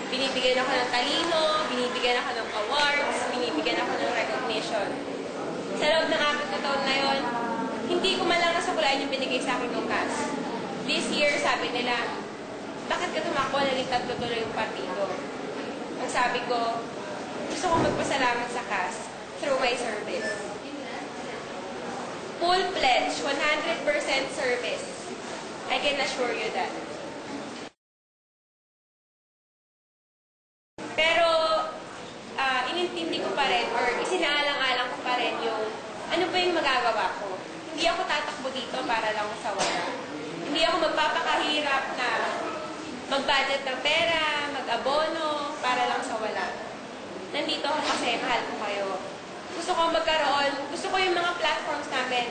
Binibigyan ako ng talino, binibigyan ako ng awards, binibigyan ako ng recognition. Sa loob ng 4 na taon na yon, hindi ko man lang nasukulain yung binigay sa akin ng CAS. This year, sabi nila, bakit ka tumakbo? Naligtad ko tuloy yung partido. Ang sabi ko, gusto kong magpasalamat sa CAS through my service. Full pledge, 100% service. I can assure you that. Pero, inintindi ko pa rin, or isinaalang-alang ko pa rin yung ano ba yung magagawa ko. Hindi ako tatakbo dito para lang sa wala. Hindi ako magpapakahirap na mag-budget ng pera, mag-abono, para lang sa wala. Nandito ako kasi mahal ko kayo. Gusto ko magkaroon, gusto ko yung mga platforms namin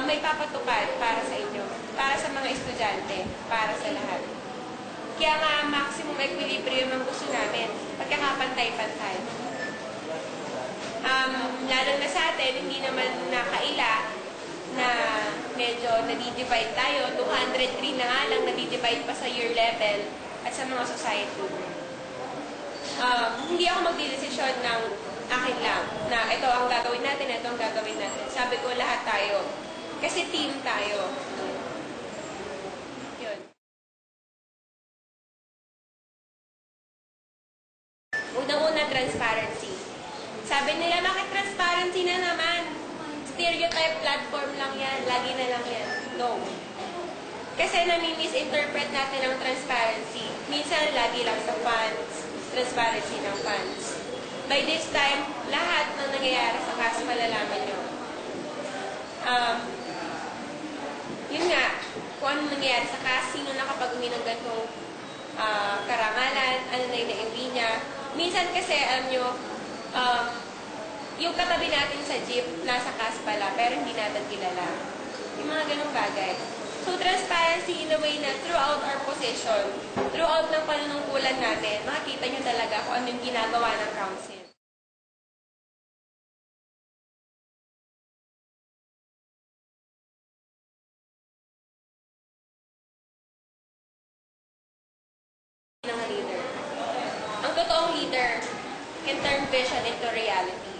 may papatupad para sa inyo, para sa mga estudyante, para sa lahat. Kaya nga, maximum equilibrium ang gusto namin, pagkakapantay-pantay. Lalo na sa atin, hindi naman nakaila na medyo nadi-divide tayo. 203 na nga lang nadi-divide pa sa year level at sa mga society. Hindi ako magdidesisyon ng akin lang na ito ang gagawin natin, ito ang gagawin natin. Sabi ko, lahat tayo. Kasi team tayo. Yun. Unang-una, transparency. Sabi nila, bakit transparency na naman? Stereotype platform lang yan. Lagi na lang yan. No. Kasi nami-misinterpret natin ang transparency. Minsan, lagi lang sa funds. Transparency ng funds. By this time, lahat ng nangyayari sa CAS, malalaman nyo. Yun nga, kung ano nangyayari sa CAS, sino nakapag-uwi ng ganitong karangalan, ano na yung na-envy niya. Minsan kasi, alam nyo, yung katabi natin sa jeep, nasa CAS pala, pero hindi natin kilala. Yung mga ganong bagay. So, transparency in a way na throughout our position, throughout ng panunungkulan natin, makikita nyo talaga kung ano yung ginagawa ng council. Ng leader. Ang totoong leader can turn vision into reality.